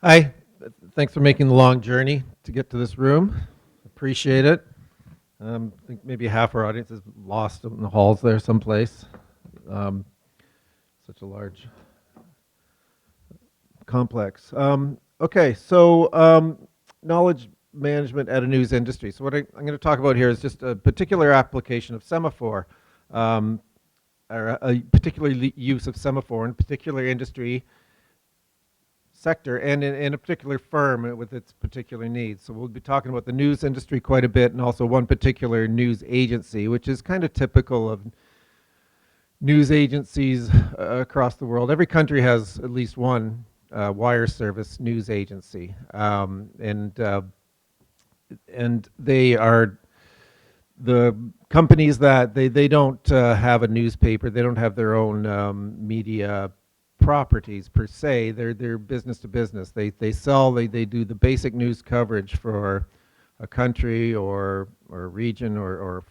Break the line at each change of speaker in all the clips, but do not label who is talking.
Hi, thanks for making the long journey to get to this room. Appreciate it. I think maybe half our audience is lost in the halls there someplace. Um, Such a large complex. Okay, so knowledge management at a news industry. So what I'm going to talk about here is just a particular application of Semaphore, um, or a particular use of Semaphore in a particular industry sector and in a particular firm with its particular needs. So we'll be talking about the news industry quite a bit and also one particular news agency, which is kind of typical of news agencies across the world. Every country has at least one wire service news agency, and they are the companies that they don't have a newspaper, they don't have their own media properties per se. They're business to business. They sell, they do the basic news coverage for a country or a region or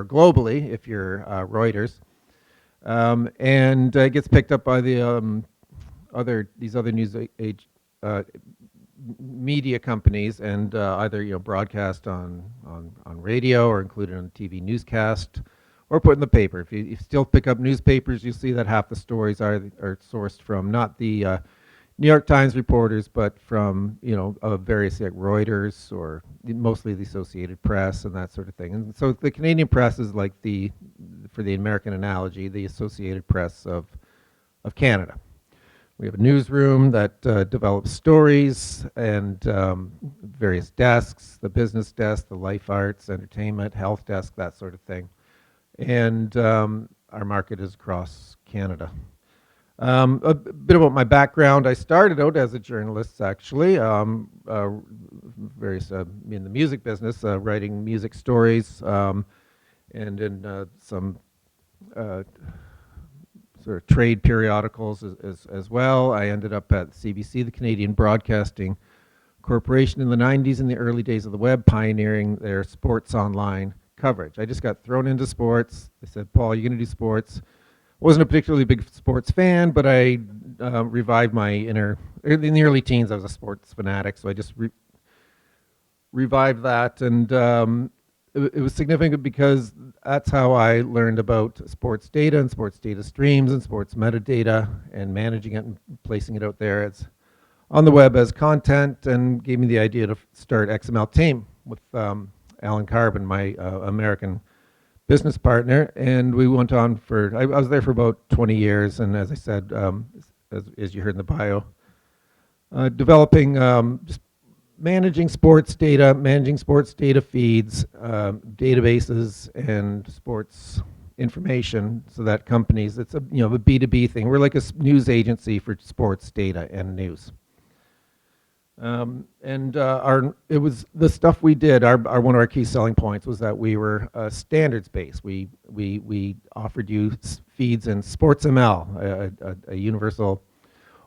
globally if you're Reuters, and it gets picked up by the other news uh, media companies and either broadcast on radio or included on TV newscast or put in the paper. If you still pick up newspapers, you'll see that half the stories are sourced from not the New York Times reporters, but from various like Reuters or mostly the Associated Press and that sort of thing. And so the Canadian press is like for the American analogy, the Associated Press of Canada. We have a newsroom that develops stories and various desks, the business desk, the life arts, entertainment, health desk, that sort of thing. And our market is across Canada. A bit about my background. I started out as a journalist, actually, in the music business, writing music stories, and in some sort of trade periodicals as well. I ended up at CBC, the Canadian Broadcasting Corporation, in the 90s, in the early days of the web, pioneering their sports online coverage. I just got thrown into sports. They said, Paul, you're going to do sports. I wasn't a particularly big sports fan, but I revived my inner. In the early teens, I was a sports fanatic, so I just revived that, and it was significant because that's how I learned about sports data and sports data streams and sports metadata and managing it and placing it out there as on the web as content, and gave me the idea to start XML Team with Alan Carbon, my American business partner, and we went on for, I was there for about 20 years, and as I said, as you heard in the bio, developing just managing sports data feeds, databases, and sports information, so that companies, it's a B2B thing. We're like a news agency for sports data and news. It was the stuff we did. Our one of our key selling points was that we were standards based. We offered you feeds in SportsML, a universal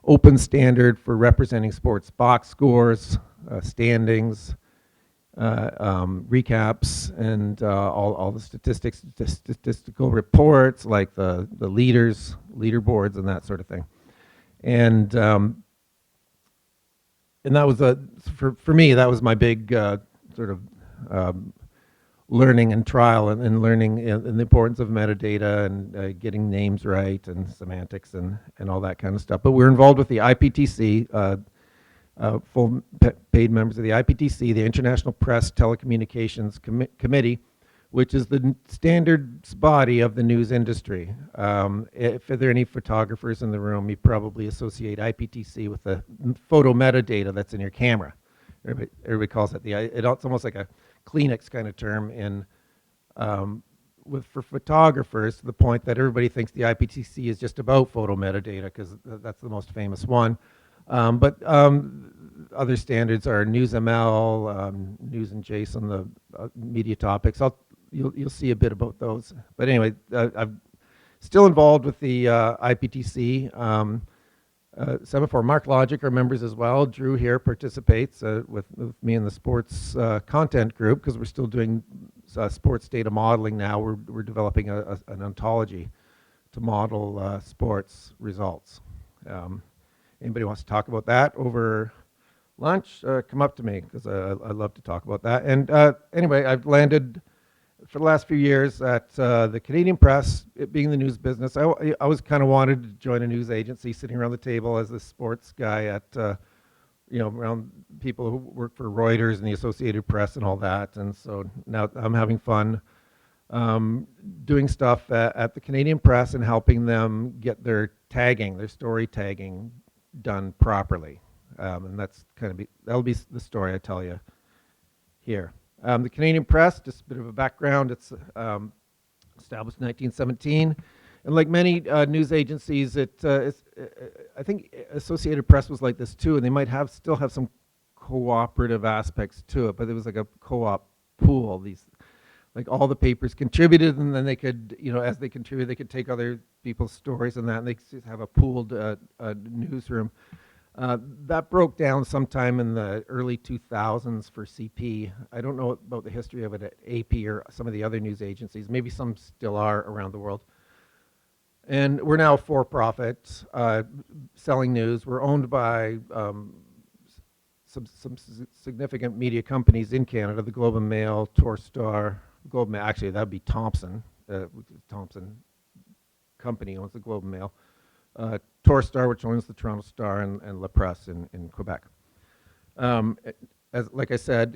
open standard for representing sports box scores, standings, recaps, and all the statistical reports like the leaderboards, and that sort of thing. And that was for me, that was my big sort of learning and trial and learning and the importance of metadata and getting names right and semantics and all that kind of stuff. But we're involved with the IPTC, full paid members of the IPTC, the International Press Telecommunications Committee, which is the standards body of the news industry. If there are any photographers in the room, you probably associate IPTC with the photo metadata that's in your camera. Everybody calls it it's almost like a Kleenex kind of term for photographers, to the point that everybody thinks the IPTC is just about photo metadata because that's the most famous one. But other standards are NewsML, News and JSON, the media topics. You'll see a bit about those. But anyway, I'm still involved with the IPTC. Semaphore, MarkLogic are members as well. Drew here participates with me in the sports content group because we're still doing sports data modeling now. We're developing an ontology to model sports results. Anybody wants to talk about that over Lunch, come up to me because I love to talk about that. And anyway, I've landed for the last few years at the Canadian Press, it being the news business. I always kind of wanted to join a news agency, sitting around the table as the sports guy at, around people who work for Reuters and the Associated Press and all that. And so now I'm having fun doing stuff at the Canadian Press and helping them get their tagging, their story tagging done properly. And that's that'll be the story I tell you here. The Canadian Press, just a bit of a background, it's established in 1917. And like many news agencies, I think Associated Press was like this too, and they might still have some cooperative aspects to it, but it was like a co-op pool. Like all the papers contributed, and then they could, as they contributed, they could take other people's stories and that, and they could have a pooled newsroom. That broke down sometime in the early 2000s for CP. I don't know about the history of it at AP or some of the other news agencies. Maybe some still are around the world. And we're now for-profit, selling news. We're owned by some significant media companies in Canada, the Globe and Mail, Torstar, Globe and Mail, actually that would be Thompson. Thompson Company owns the Globe and Mail. Torstar, which owns the Toronto Star, and La Presse in Quebec. Like I said,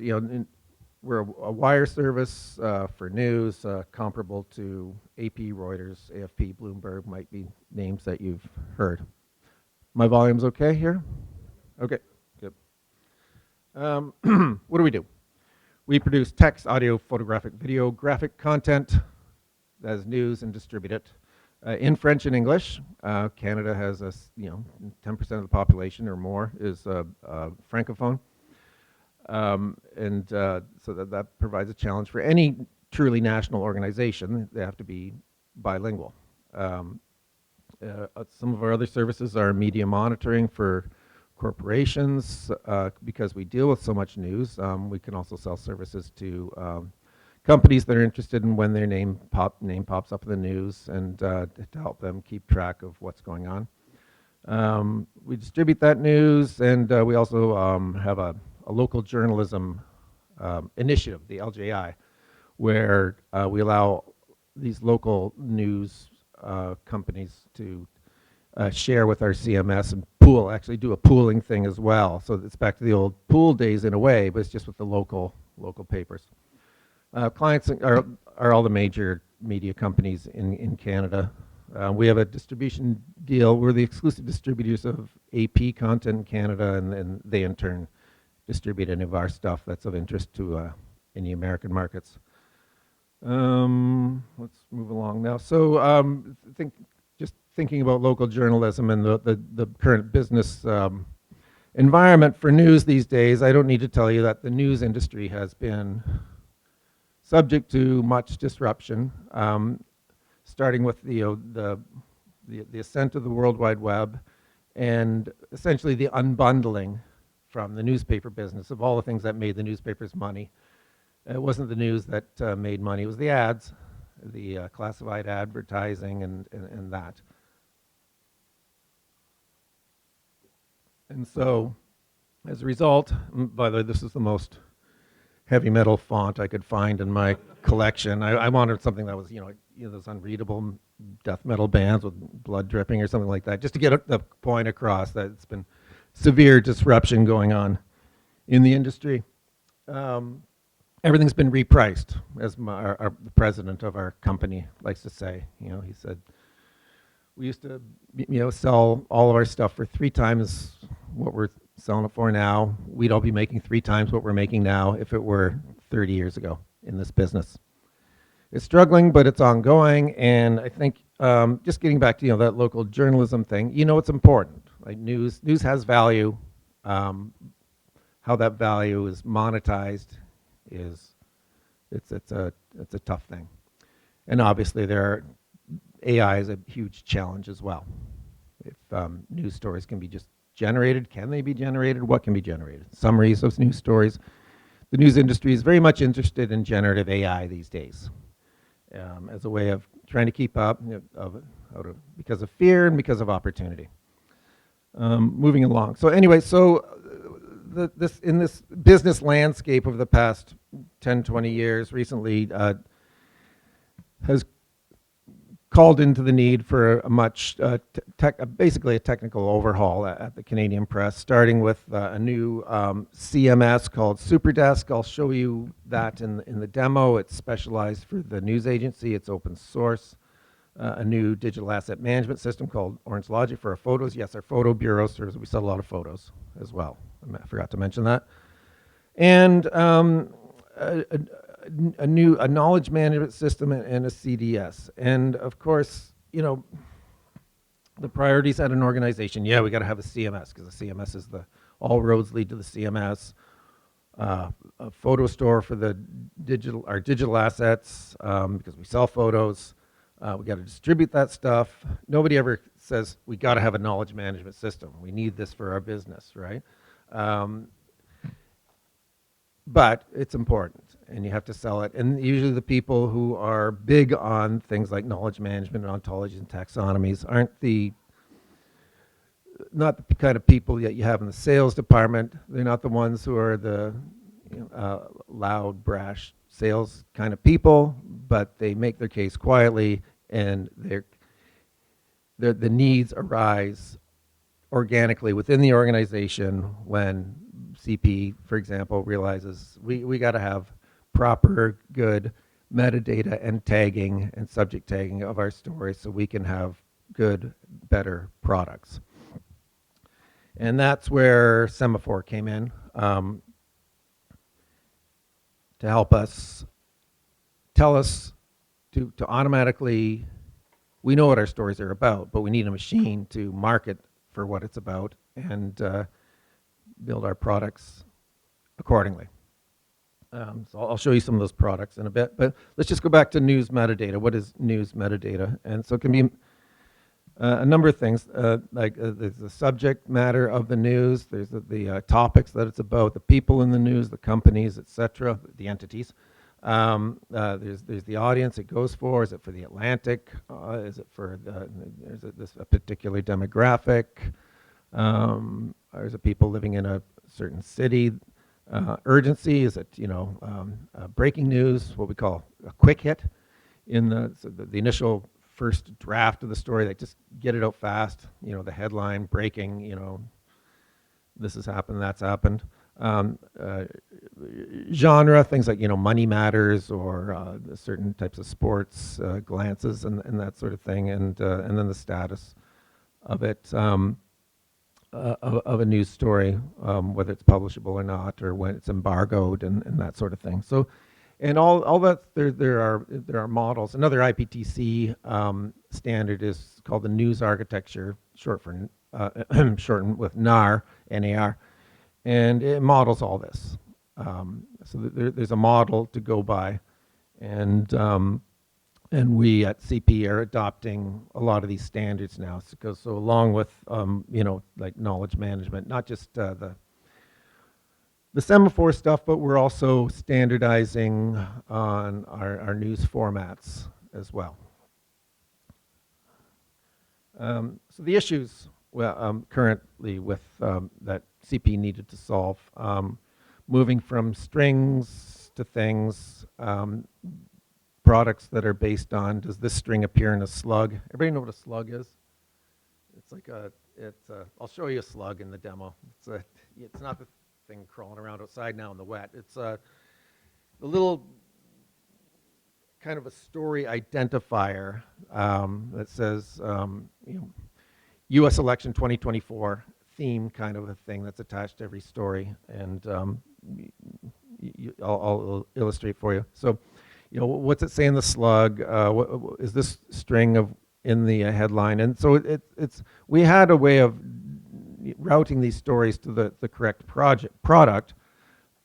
we're a wire service for news, comparable to AP, Reuters, AFP, Bloomberg, might be names that you've heard. My volume's okay here? Okay, good. What do? We produce text, audio, photographic, video, graphic content as news and distribute it. In French and English. Canada has 10% of the population or more is francophone, and so that provides a challenge for any truly national organization. They have to be bilingual. Some of our other services are media monitoring for corporations. Because we deal with so much news, we can also sell services to companies that are interested in when their name pops up in the news, and to help them keep track of what's going on. We distribute that news, and we also have a local journalism initiative, the LJI, where we allow these local news companies to share with our CMS and actually do a pooling thing as well. So it's back to the old pool days in a way, but it's just with the local papers. Clients are all the major media companies in Canada. We have a distribution deal. We're the exclusive distributors of AP content in Canada, and they in turn distribute any of our stuff that's of interest to any American markets. Let's move along now. So thinking about local journalism and the current business environment for news these days, I don't need to tell you that the news industry has been subject to much disruption, starting with the ascent of the World Wide Web, and essentially the unbundling from the newspaper business of all the things that made the newspapers money. It wasn't the news that made money; it was the ads, the classified advertising, and that. And so, as a result, by the way, this is the most heavy metal font I could find in my collection. I wanted something that was, those unreadable death metal bands with blood dripping or something like that, just to get the point across that it's been severe disruption going on in the industry. Everything's been repriced, as the president of our company likes to say. He said, we used to, sell all of our stuff for 3 times what we're selling it for now. We'd all be making 3 times what we're making now if it were 30 years ago in this business. It's struggling, but it's ongoing, and I think just getting back to that local journalism thing, it's important. Like news has value. How that value is monetized it's a tough thing, and obviously AI is a huge challenge as well. If news stories can be just generated, can they be generated? What can be generated? Summaries of news stories. The news industry is very much interested in generative AI these days, as a way of trying to keep up, because of fear and because of opportunity. Moving along. So anyway, in this business landscape of the past 10, 20 years, recently has called into the need for a much, basically a technical overhaul at the Canadian Press, starting with a new CMS called SuperDesk. I'll show you that in the demo. It's specialized for the news agency. It's open source. A new digital asset management system called Orange Logic for our photos. Yes, our photo bureau serves. We sell a lot of photos as well. I forgot to mention that. And a knowledge management system and a CDS. And of course, you know, the priorities at an organization. Yeah, we got to have a CMS because the CMS is all roads lead to the CMS. A photo store for our digital assets because we sell photos. We got to distribute that stuff. Nobody ever says we got to have a knowledge management system. We need this for our business, right? But it's important, and you have to sell it. And usually the people who are big on things like knowledge management and ontologies and taxonomies aren't not the kind of people that you have in the sales department. They're not the ones who are the loud, brash sales kind of people, but they make their case quietly, and the needs arise organically within the organization when CP, for example, realizes we got to have proper, good metadata and tagging and subject tagging of our stories so we can have good, better products. And that's where Semaphore came in to help us tell us to automatically, we know what our stories are about, but we need a machine to market for what it's about and build our products accordingly. So I'll show you some of those products in a bit, but let's just go back to news metadata. What is news metadata? And so it can be a number of things, there's the subject matter of the news, there's the topics that it's about, the people in the news, the companies, etc., the entities. There's the audience it goes for. Is it for the Atlantic? Is it for a particular demographic? Or is it people living in a certain city? Urgency, is it breaking news, what we call a quick hit in the initial first draft of the story, like just get it out fast, the headline, breaking, this has happened, that's happened. Genre, things like, Money Matters or certain types of sports, glances and that sort of thing, and then the status of it, of a news story, whether it's publishable or not, or when it's embargoed and that sort of thing. So, and all that, there are models. Another IPTC standard is called the News Architecture, shortened with NAR, N-A-R, and it models all this. So there's a model to go by, and we at CP are adopting a lot of these standards now. So along with like knowledge management, not just the Semaphore stuff, but we're also standardizing on our news formats as well. So the issues currently with that CP needed to solve, moving from strings to things, products that are based on, does this string appear in a slug? Everybody know what a slug is? It's like I'll show you a slug in the demo. It's not the thing crawling around outside now in the wet. It's a little kind of a story identifier that says, U.S. election 2024 theme kind of a thing that's attached to every story, and I'll illustrate for you. So, what's it say in the slug? What is this string in the headline? And so we had a way of routing these stories to the correct product,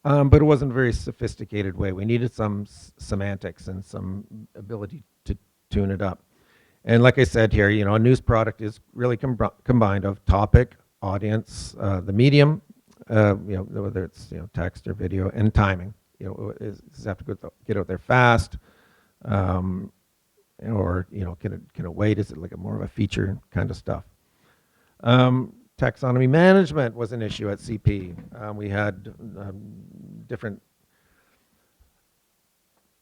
but it wasn't a very sophisticated way. We needed some semantics and some ability to tune it up. And like I said here, a news product is really combined of topic, audience, the medium, whether it's text or video, and timing. Does it have to get out there fast, or can it wait? Is it like more of a feature kind of stuff? taxonomy management was an issue at CP. We had different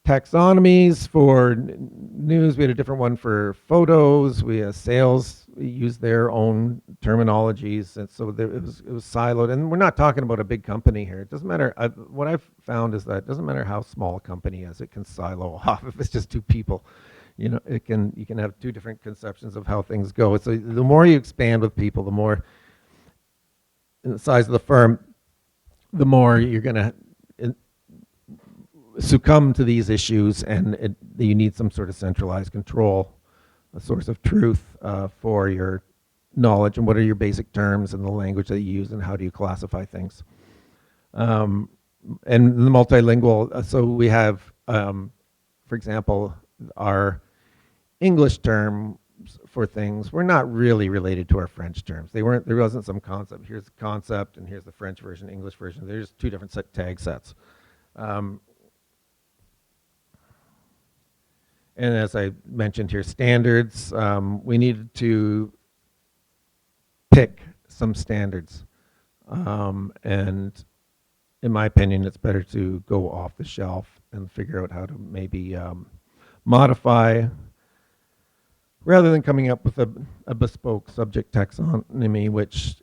taxonomies for news. We had a different one for photos. We had sales. We used their own terminologies, and so it was siloed. And we're not talking about a big company here. It doesn't matter. What I've found is that it doesn't matter how small a company is. It can silo off if it's just two people. You can have two different conceptions of how things go. So the more you expand with people, the more in the size of the firm, the more you're going to succumb to these issues, and you need some sort of centralized control, a source of truth for your knowledge, and what are your basic terms and the language that you use, and how do you classify things. And the multilingual, so we have, for example, our English term for things were not really related to our French terms. There wasn't some concept. Here's the concept, and here's the French version, English version. They're just two different tag sets. And as I mentioned here, standards, we needed to pick some standards. And in my opinion, it's better to go off the shelf and figure out how to maybe modify, rather than coming up with a bespoke subject taxonomy, which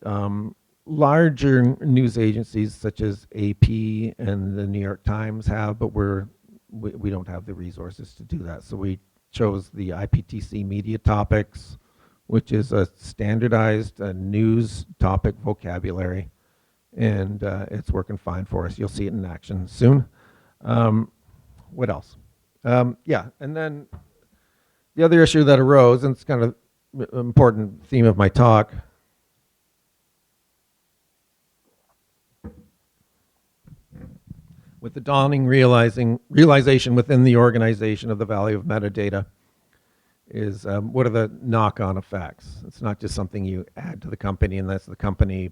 larger news agencies such as AP and the New York Times have, but we don't have the resources to do that. So we chose the IPTC Media Topics, which is a standardized news topic vocabulary, and it's working fine for us. You'll see it in action soon. What else? Yeah, and then the other issue that arose, and it's kind of an important theme of my talk, with the dawning realization within the organization of the value of metadata, is what are the knock-on effects? It's not just something you add to the company, and that's the company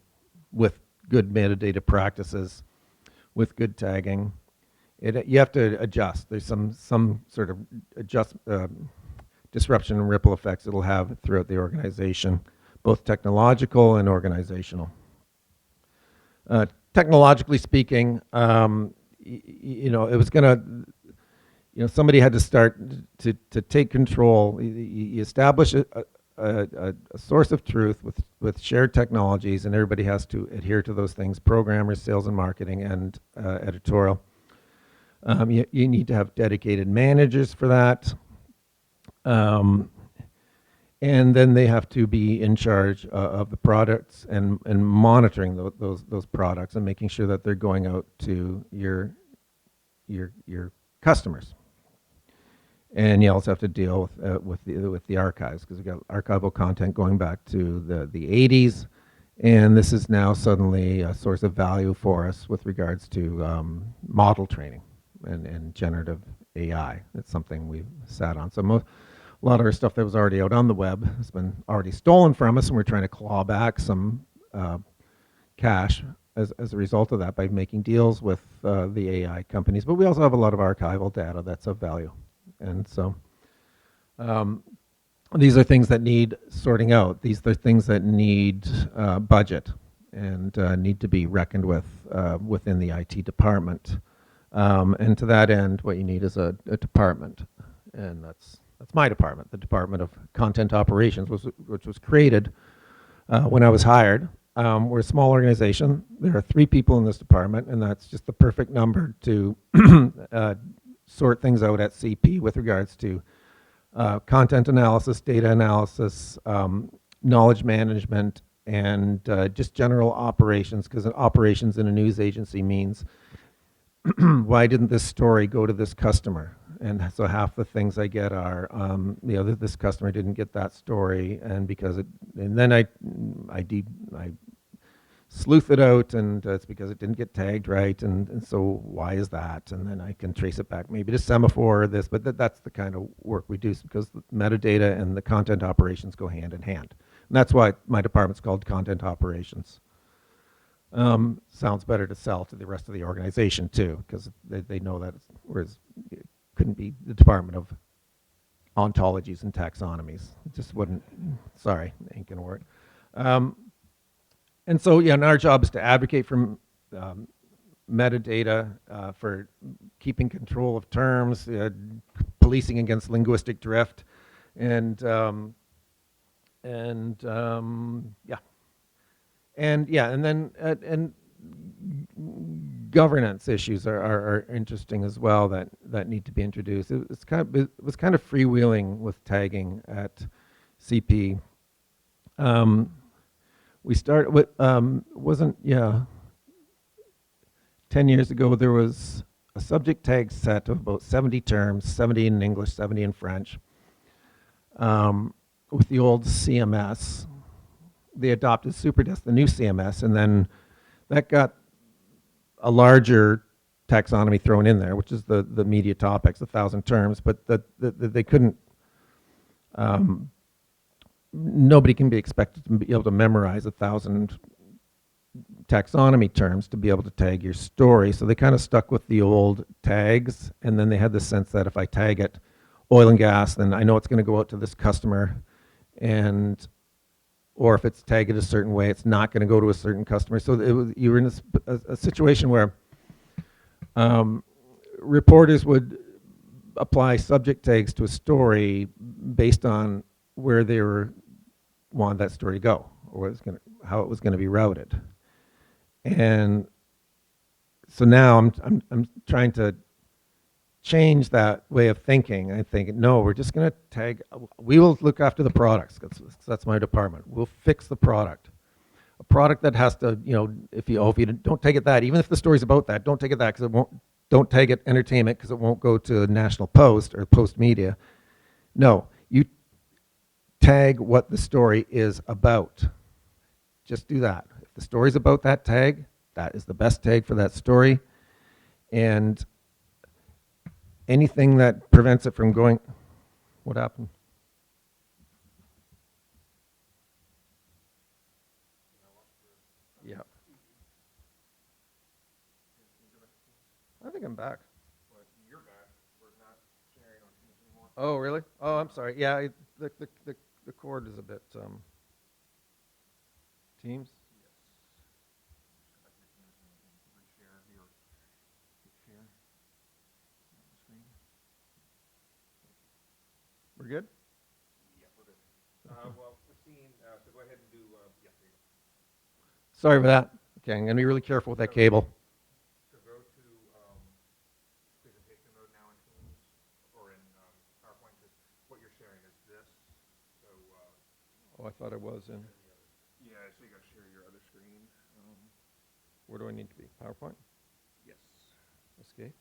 with good metadata practices, with good tagging. You have to adjust. There's some sort of disruption and ripple effects it'll have throughout the organization, both technological and organizational. Technologically speaking, it was going to, somebody had to start to take control. You establish a source of truth with shared technologies, and everybody has to adhere to those things: programmers, sales and marketing, and editorial. You need to have dedicated managers for that. And then they have to be in charge of the products and monitoring those products and making sure that they're going out to your customers. And you also have to deal with the archives, because we've got archival content going back to the 80s, and this is now suddenly a source of value for us with regards to model training and generative AI. It's something we've sat on. So a lot of our stuff that was already out on the web has been already stolen from us, and we're trying to claw back some cash as a result of that by making deals with the AI companies. But we also have a lot of archival data that's of value. And so these are things that need sorting out. These are things that need budget and need to be reckoned with within the IT department. And to that end, what you need is a department, and that's my department, the Department of Content Operations, which was created when I was hired. We're a small organization. There are 3 people in this department, and that's just the perfect number to sort things out at CP with regards to content analysis, data analysis, knowledge management, and just general operations, because operations in a news agency means why didn't this story go to this customer? And so half the things I get are, this customer didn't get that story, and then I sleuth it out, and it's because it didn't get tagged right, and so why is that? And then I can trace it back maybe to Semaphore or this, but that's the kind of work we do, because the metadata and the content operations go hand in hand. And that's why my department's called Content Operations. Sounds better to sell to the rest of the organization too, because they know that, whereas it couldn't be the Department of Ontologies and Taxonomies. It just wouldn't, sorry, ain't gonna work. And so, yeah, and our job is to advocate for um, metadata, for keeping control of terms, policing against linguistic drift, and yeah, and then and governance issues are interesting as well that need to be introduced. It was kind of freewheeling with tagging at CP. Um, we started with wasn't yeah 10 years ago there was a subject tag set of about 70 terms, 70 in English, 70 in French, with the old CMS. They adopted SuperDesk, the new CMS, and then that got a larger taxonomy thrown in there, which is the media topics, 1,000 terms, but they couldn't, nobody can be expected to be able to memorize 1,000 taxonomy terms to be able to tag your story. So they kind of stuck with the old tags, and then they had the sense that if I tag it oil and gas, then I know it's going to go out to this customer, and or if it's tagged a certain way, it's not going to go to a certain customer. So you were in a situation where reporters would apply subject tags to a story based on where they wanted that story to go, or how it was going to be routed. And so now I'm trying to change that way of thinking. I think, no, we're just going to tag. We will look after the products. That's my department. We'll fix the product. A product that has to, if you don't take it that, even if the story's about that, don't take it that because it won't. Don't tag it entertainment because it won't go to National Post or Post Media. No, you tag what the story is about. Just do that. If the story's about that tag, that is the best tag for that story. And anything that prevents it from going, what happened? Yeah. I think I'm back. Oh, really? Oh, I'm sorry. Yeah, the cord is a bit, Teams? We're good? Sorry for that. Okay, I'm going to be really careful with that cable. Oh, I thought I was in. Where do I need to be? PowerPoint? Escape?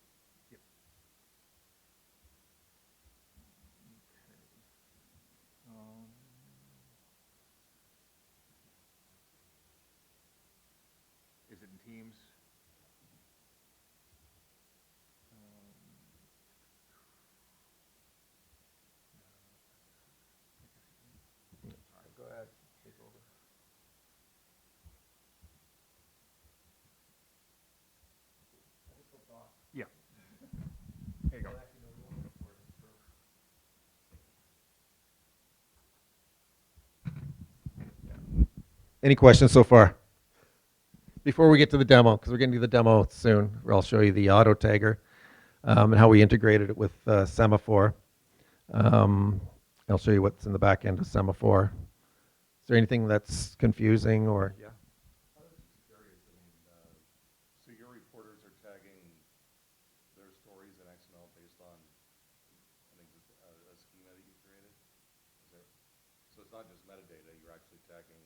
Is it in Teams?
Go ahead. Take over.
Yeah. There you go.
Any questions so far? Before we get to the demo, because we're getting to the demo soon, where I'll show you the auto tagger and how we integrated it with Semaphore. I'll show you what's in the back end of Semaphore. Is there anything that's confusing or? Yeah.
I was just curious. I mean, so your reporters are tagging their stories in XML based on a schema that you created? So it's not just metadata, you're actually tagging,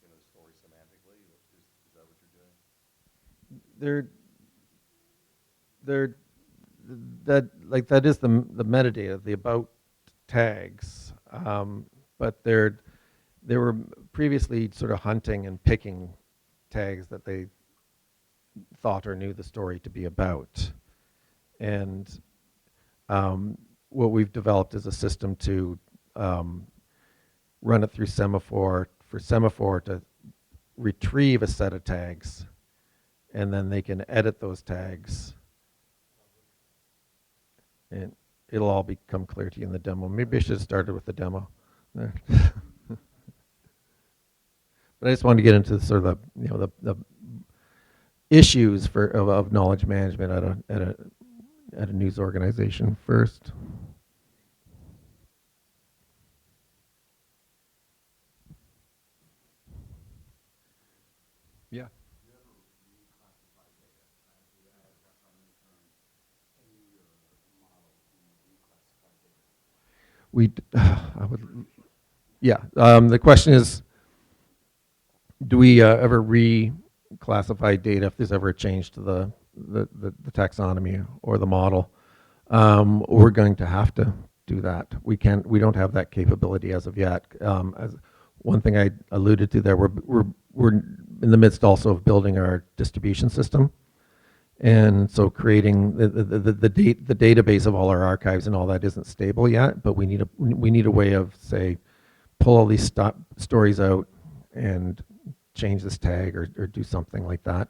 the story semantically? Is that what you're doing?
That is the metadata, the about tags, but they were previously sort of hunting and picking tags that they thought or knew the story to be about, and what we've developed is a system to run it through Semaphore for Semaphore to retrieve a set of tags, and then they can edit those tags, and it'll all become clear to you in the demo. Maybe I should have started with the demo there. But But I just wanted to get into sort of the issues of knowledge management at a news organization first. Yeah. I would, yeah. The question is, do we ever reclassify data if there's ever a change to the taxonomy or the model? We're going to have to do that. We don't have that capability as of yet. As one thing I alluded to there, we're in the midst also of building our distribution system. And so creating the database of all our archives and all that isn't stable yet, but we need a way of, say, pull all these stories out and change this tag or do something like that.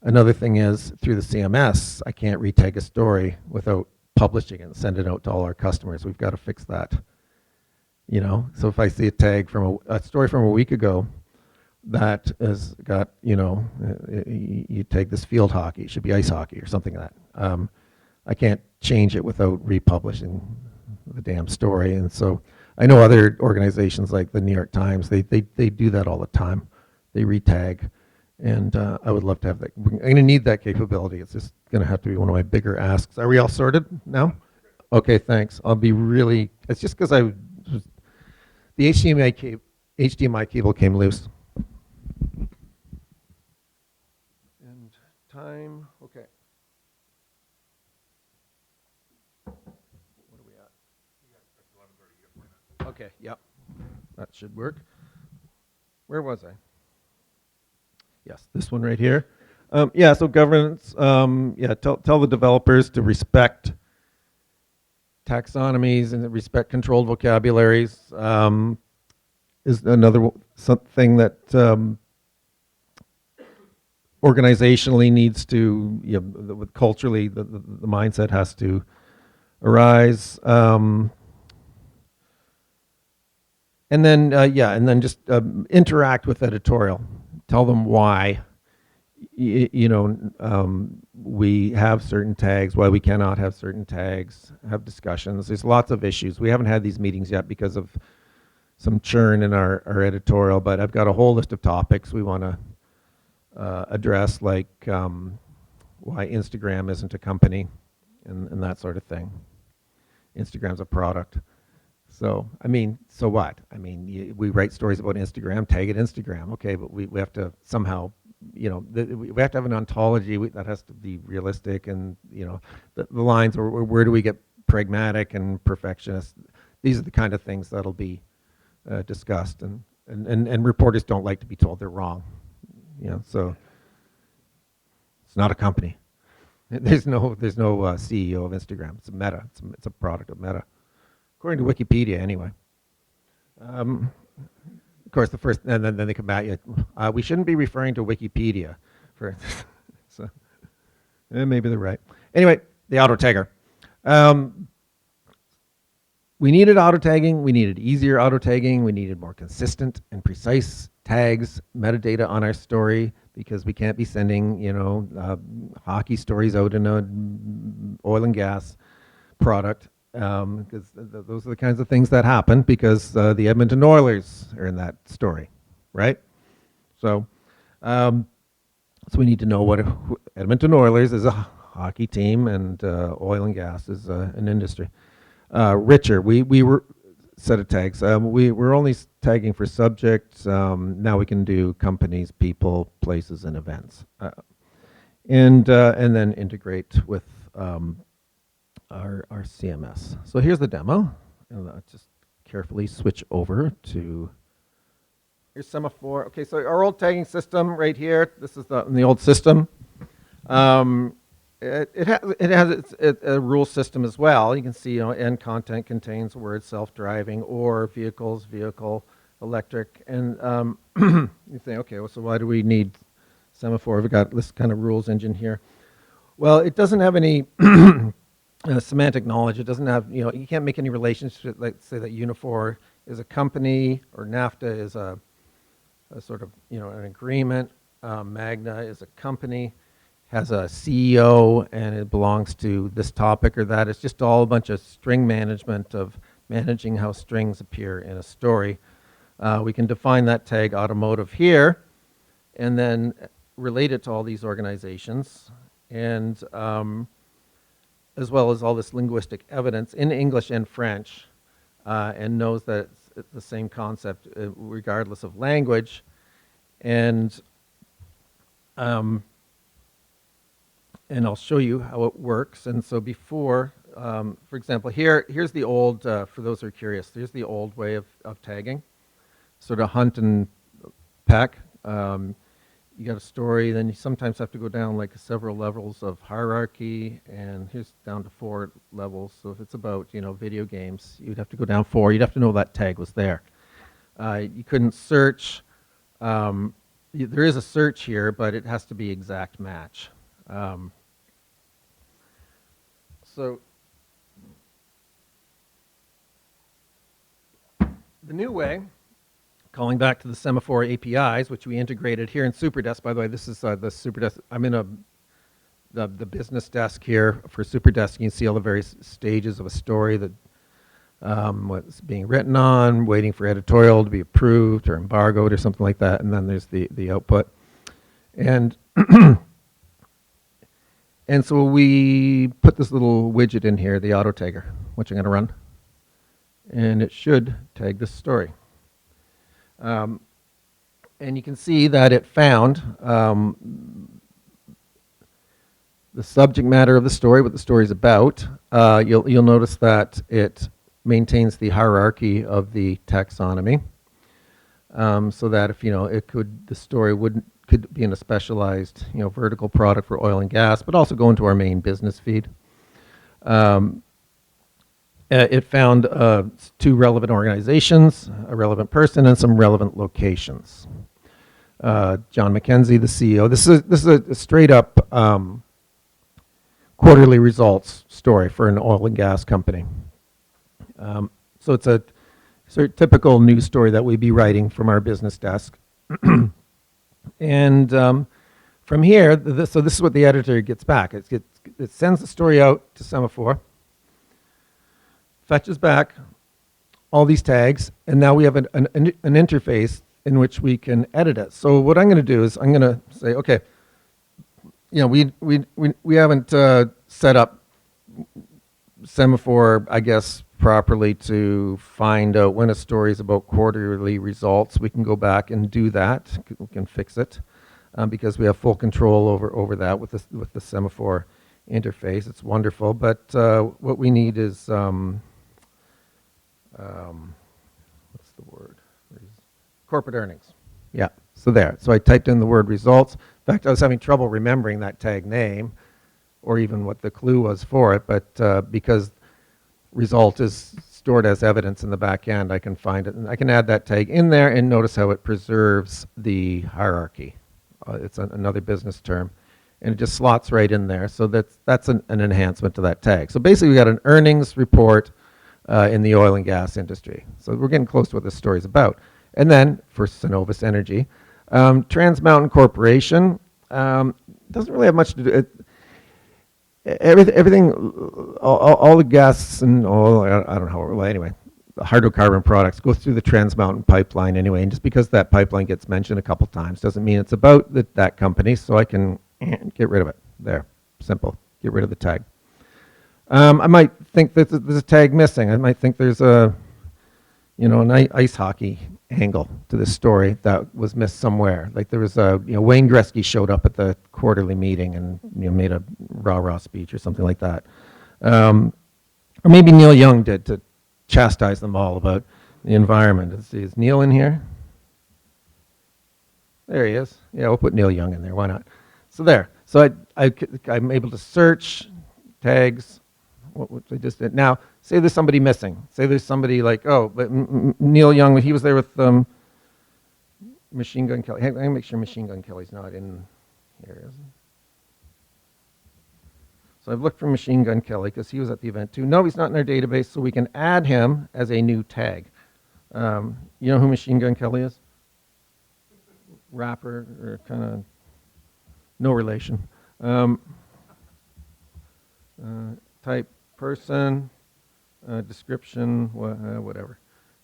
Another thing is, through the CMS, I can't retag a story without publishing it and send it out to all our customers. We've got to fix that. So if I see a tag from a story from a week ago that has got, you take this field hockey, it should be ice hockey or something like that. I can't change it without republishing the damn story. And so I know other organizations like the New York Times, they do that all the time. They retag. And I would love to have that. I'm going to need that capability. It's just going to have to be one of my bigger asks. Are we all sorted now? Okay, thanks. I'll be really, it's just because the HDMI cable came loose. And time, okay. What are we at? Okay, yep. That should work. Where was I? Yes, this one right here. Yeah, so governance, tell the developers to respect taxonomies and respect controlled vocabularies is another something that organizationally needs to, culturally, the mindset has to arise. And then just interact with editorial. Tell them why, we have certain tags, why we cannot have certain tags, have discussions. There's lots of issues. We haven't had these meetings yet because of some churn in our editorial, but I've got a whole list of topics we want to address, like why Instagram isn't a company and that sort of thing. Instagram's a product. So, so what? We write stories about Instagram, tag it Instagram. Okay, but we have to somehow, we have to have an ontology that has to be realistic and, the lines, or where do we get pragmatic and perfectionist? These are the kind of things that'll be discussed. And reporters don't like to be told they're wrong. So it's not a company. There's no CEO of Instagram. It's a Meta. It's a product of Meta. According to Wikipedia, anyway. Of course, the first, and then they come at you. We shouldn't be referring to Wikipedia for. So, maybe they're right. Anyway, the auto tagger. We needed auto tagging. We needed easier auto tagging. We needed more consistent and precise tags, metadata on our story, because we can't be sending, hockey stories out in a oil and gas product. Because those are the kinds of things that happen because the Edmonton Oilers are in that story, right? So we need to know what Edmonton Oilers is a hockey team and oil and gas is an industry. Richer, we were set of tags. We're only tagging for subjects. Now we can do companies, people, places, and events, and then integrate with our CMS. So here's the demo, and I'll just carefully switch over to here's Semaphore. Okay, so our old tagging system right here. This is the old system. It has a rule system as well. You can see, end content contains words self-driving or vehicles, vehicle, electric, and you think, okay, well, so why do we need Semaphore? We've got this kind of rules engine here. Well, it doesn't have any semantic knowledge. It doesn't have, you can't make any relationship, like say that Unifor is a company or NAFTA is a a sort of, an agreement. Magna is a company, has a CEO, and it belongs to this topic or that. It's just all a bunch of string management of managing how strings appear in a story. We can define that tag automotive here, and then relate it to all these organizations, and as well as all this linguistic evidence in English and French, and knows that it's the same concept regardless of language. And I'll show you how it works. And so before, for example, here's the old, for those who are curious, here's the old way of tagging, sort of hunt and peck. You got a story, then you sometimes have to go down like several levels of hierarchy, and here's down to 4 levels. So if it's about, video games, you'd have to go down 4. You'd have to know that tag was there. You couldn't search. There is a search here, but it has to be exact match. So the new way, calling back to the Semaphore APIs, which we integrated here in SuperDesk. By the way, this is the SuperDesk. I'm in the business desk here for SuperDesk. You can see all the various stages of a story that what's being written on, waiting for editorial to be approved or embargoed or something like that, and then there's the output. And and so we put this little widget in here, the auto tagger, which I'm going to run, and it should tag this story. And you can see that it found the subject matter of the story, what the story is about. You'll notice that it maintains the hierarchy of the taxonomy, so that if the story could be in a specialized vertical product for oil and gas, but also go into our main business feed. It found 2 relevant organizations, a relevant person, and some relevant locations. John McKenzie, the CEO. This is a straight up quarterly results story for an oil and gas company. So it's a sort of typical news story that we'd be writing from our business desk. And from here, so this is what the editor gets back. It sends the story out to Semaphore, fetches back all these tags, and now we have an interface in which we can edit it. So what I'm going to do is I'm going to say, okay, we haven't set up Semaphore, I guess, properly to find out when a story is about quarterly results. We can go back and do that. We can fix it because we have full control over that with the Semaphore interface. It's wonderful, but what we need is what's the word? Corporate earnings. Yeah, so there. So I typed in the word results. In fact, I was having trouble remembering that tag name or even what the clue was for it, but because result is stored as evidence in the back end, I can find it, and I can add that tag in there, and notice how it preserves the hierarchy. It's another business term, and it just slots right in there. So that's an enhancement to that tag. So basically, we got an earnings report in the oil and gas industry. So we're getting close to what this story is about. And then for Cenovus Energy, Trans Mountain Corporation doesn't really have much to do. Everything, all the gas and all, I don't know, well, anyway, the hydrocarbon products go through the Trans Mountain pipeline anyway, and just because that pipeline gets mentioned a couple times doesn't mean it's about that company, so I can get rid of it. There, simple, get rid of the tag. I might think that there's a tag missing. I might think there's an ice hockey angle to this story that was missed somewhere. Like there was Wayne Gretzky showed up at the quarterly meeting and made a rah-rah speech or something like that. Or maybe Neil Young did to chastise them all about the environment. Is Neil in here? There he is. Yeah, we'll put Neil Young in there. Why not? So there. So I'm able to search tags. What I just did. Now, say there's somebody missing. Say there's somebody like, but Neil Young, he was there with Machine Gun Kelly. Hey, let me make sure Machine Gun Kelly's not in here, is he? So I've looked for Machine Gun Kelly because he was at the event too. No, he's not in our database, so we can add him as a new tag. You know who Machine Gun Kelly is? rapper, or kind of no relation. Type person, description, whatever.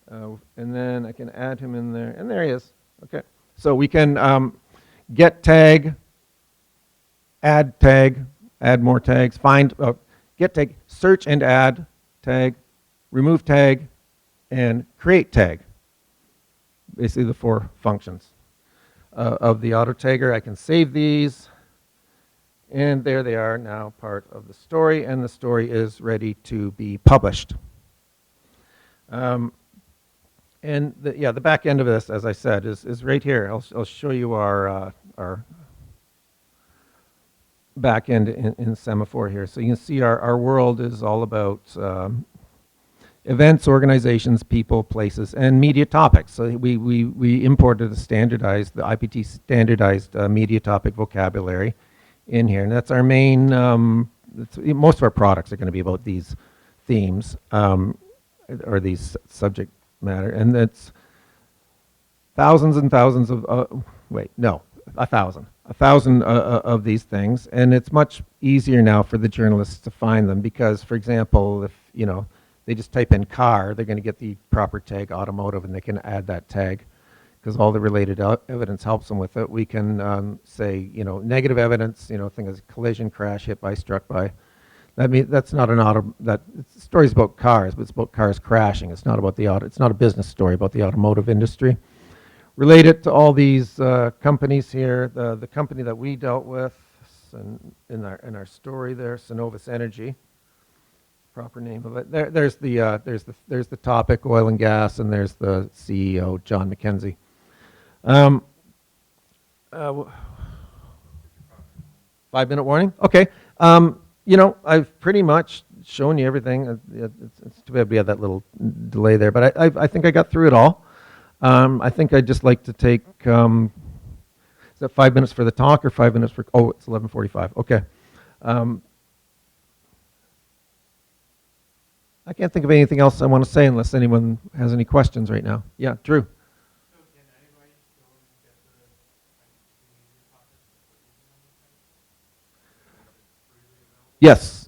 And then I can add him in there, and there he is. Okay. So we can get tag, add more tags, find, get tag, search and add tag, remove tag, and create tag. Basically the 4 functions of the auto tagger. I can save these, and there they are now, part of the story, and the story is ready to be published. And the back end of this, as I said, is right here. I'll show you our back end in Semaphore here. So you can see our world is all about events, organizations, people, places, and media topics. So we imported the IPT standardized media topic vocabulary in here, and that's our main. Most of our products are going to be about these themes or these subject matter, and it's thousands and thousands of. A thousand of these things, and it's much easier now for the journalists to find them because, for example, if they just type in car, they're going to get the proper tag automotive, and they can add that tag because all the related evidence helps them with it. We can say, negative evidence, thing is collision, crash, hit by, struck by. That's not an story's about cars, but it's about cars crashing. It's not about it's not a business story about the automotive industry. Related to all these companies here, the company that we dealt with in our story there, Synovus Energy. Proper name of it. There's the topic, oil and gas, and there's the CEO, John McKenzie. 5-minute warning. Okay. I've pretty much shown you everything. It's too bad we had that little delay there, but I think I got through it all. I think I'd just like to take. Is that 5 minutes for the talk or 5 minutes for? Oh, it's 11:45. Okay. I can't think of anything else I want to say unless anyone has any questions right now. Yeah, Drew.
So can anybody go and get the media topics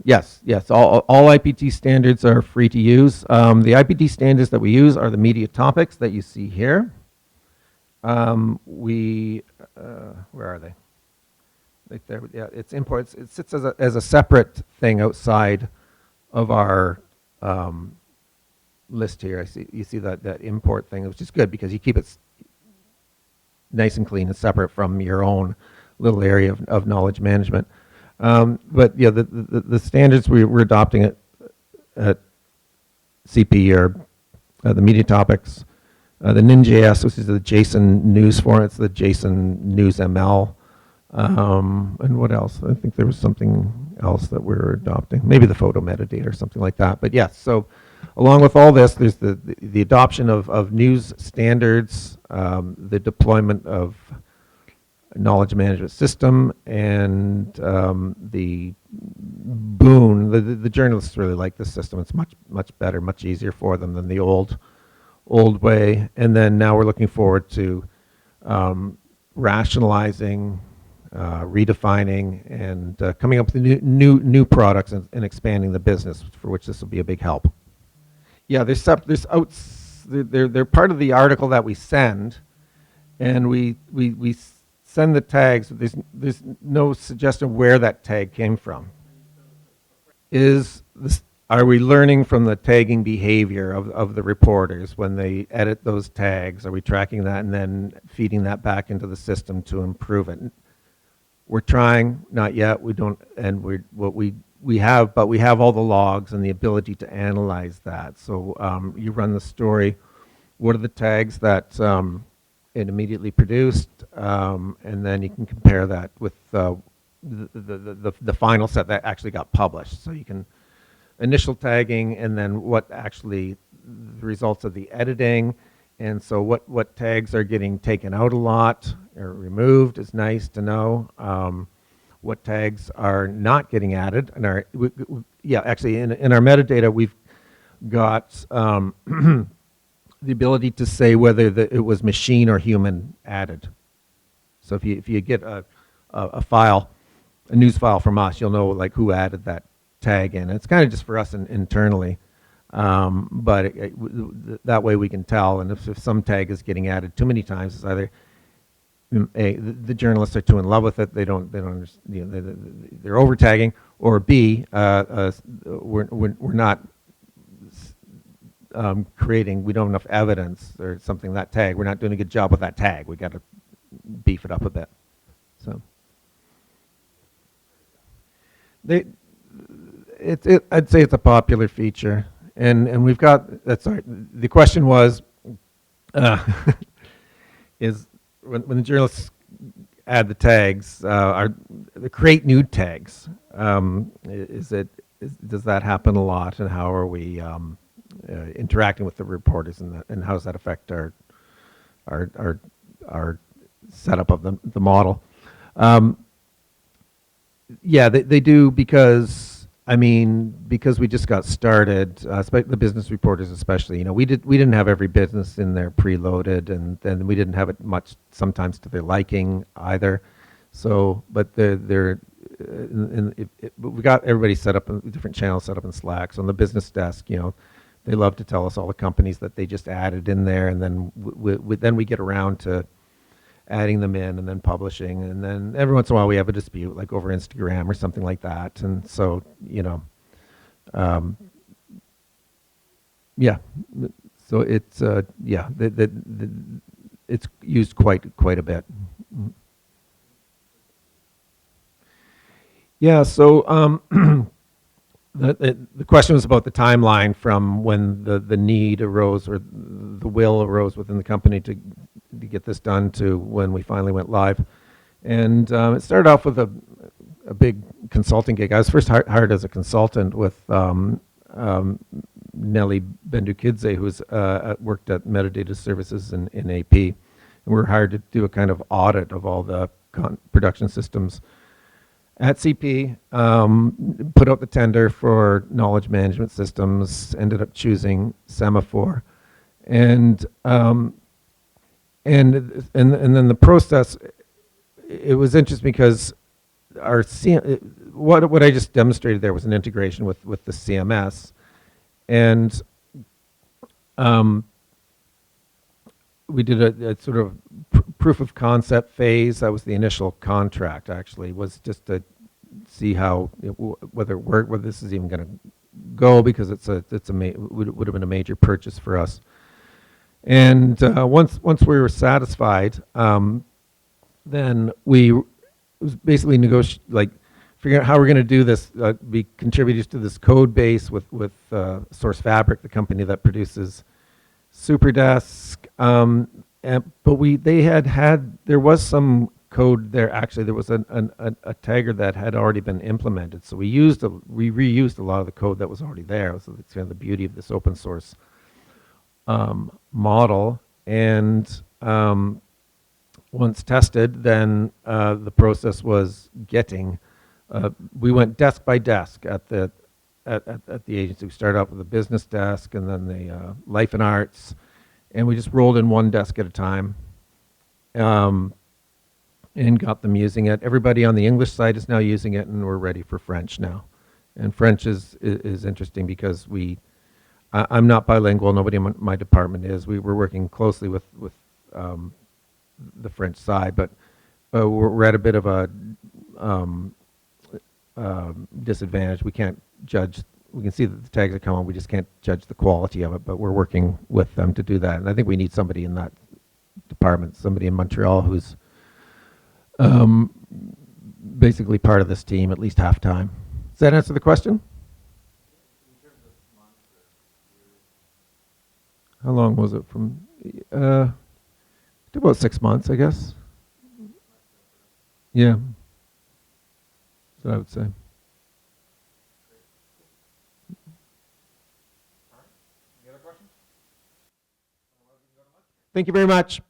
Yes. All IPT standards are free to use. The IPT standards that we use are the media topics that you see here. Where are they? Right there. Yeah, it's imports. It sits as a separate thing outside of our list here. You see that import thing, which is good because you keep it nice and clean and separate from your own little area of knowledge management. But yeah, the standards we're adopting at CP are the media topics, the NinJS, which is the JSON News Forum. It's the JSON News ML. And what else? I think there was something else that we're adopting. Maybe the photo metadata or something like that. But yes, so along with all this, there's the adoption of news standards, the deployment of knowledge management system, and the boon. The journalists really like this system. It's much better, much easier for them than the old way. And then now we're looking forward to rationalizing, redefining, and coming up with new products and expanding the business, for which this will be a big help. Yeah, they're part of the article that we send, and we send the tags. There's no suggestion where that tag came from. Are we learning from the tagging behavior of the reporters when they edit those tags? Are we tracking that and then feeding that back into the system to improve it? We're trying, not yet. We don't, and we have all the logs and the ability to analyze that. So you run the story. What are the tags that it immediately produced, and then you can compare that with the final set that actually got published. So you can initial tagging, and then what actually the results of the editing, and so what tags are getting taken out a lot or removed is nice to know. What tags are not getting added, and actually in our metadata we've got the ability to say whether it was machine or human added. So if you get a file, a news file from us, you'll know like who added that tag in. It's kind of just for us internally, but that way we can tell. And if some tag is getting added too many times, it's either the journalists are too in love with it. They don't understand, you know, they're over tagging, or B, we're not creating, we don't have enough evidence or something, that tag, we're not doing a good job with that tag. We got to beef it up a bit. So I'd say it's a popular feature, and we've got, that's all right. The question was, is when the journalists add the tags, the create new tags, does that happen a lot, and how are we interacting with the reporters, and how does that affect our setup of the model? Yeah, they do, because because we just got started, the business reporters especially. You know, we didn't have every business in there preloaded, and then we didn't have it much sometimes to their liking either. So, but we got everybody set up in different channels set up in Slack. So on the business desk, you know, they love to tell us all the companies that they just added in there, and then then we get around to adding them in and then publishing, and then every once in a while we have a dispute, like over Instagram or something like that. And so, you know, yeah, so it's yeah, it's used quite a bit. Yeah, so the question was about the timeline from when the need arose, or the will arose within the company to get this done, to when we finally went live. And it started off with a big consulting gig. I was first hired as a consultant with Nelly Bendukidze, who's worked at Metadata Services in AP. And we were hired to do a kind of audit of all the production systems at CP, put out the tender for knowledge management systems, ended up choosing Semaphore. And then the process, it was interesting because what I just demonstrated there was an integration with the CMS. And we did a sort of proof of concept phase. That was the initial contract, actually, was just to see how whether it worked, whether this is even going to go, because would have been a major purchase for us. And once we were satisfied, then we was basically figuring out how we're going to do this, be contributors to this code base with Source Fabric, the company that produces Superdesk. But there was some code there. Actually, there was a tagger that had already been implemented. So we reused a lot of the code that was already there. So that's kind of the beauty of this open source model. And once tested, then the process was we went desk by desk at the agency. We started off with the business desk, and then the life and arts, and we just rolled in one desk at a time, and got them using it. Everybody on the English side is now using it, and we're ready for French now. And French is interesting because I'm not bilingual. Nobody in my department is. We're working closely with the French side, but we're at a bit of a disadvantage. We can't judge. We can see that the tags are coming. We just can't judge the quality of it, but we're working with them to do that. And I think we need somebody in that department, somebody in Montreal who's basically part of this team, at least half-time. Does that answer the question? How long was it from? About 6 months, I guess. Yeah. That's what I would say. Thank you very much.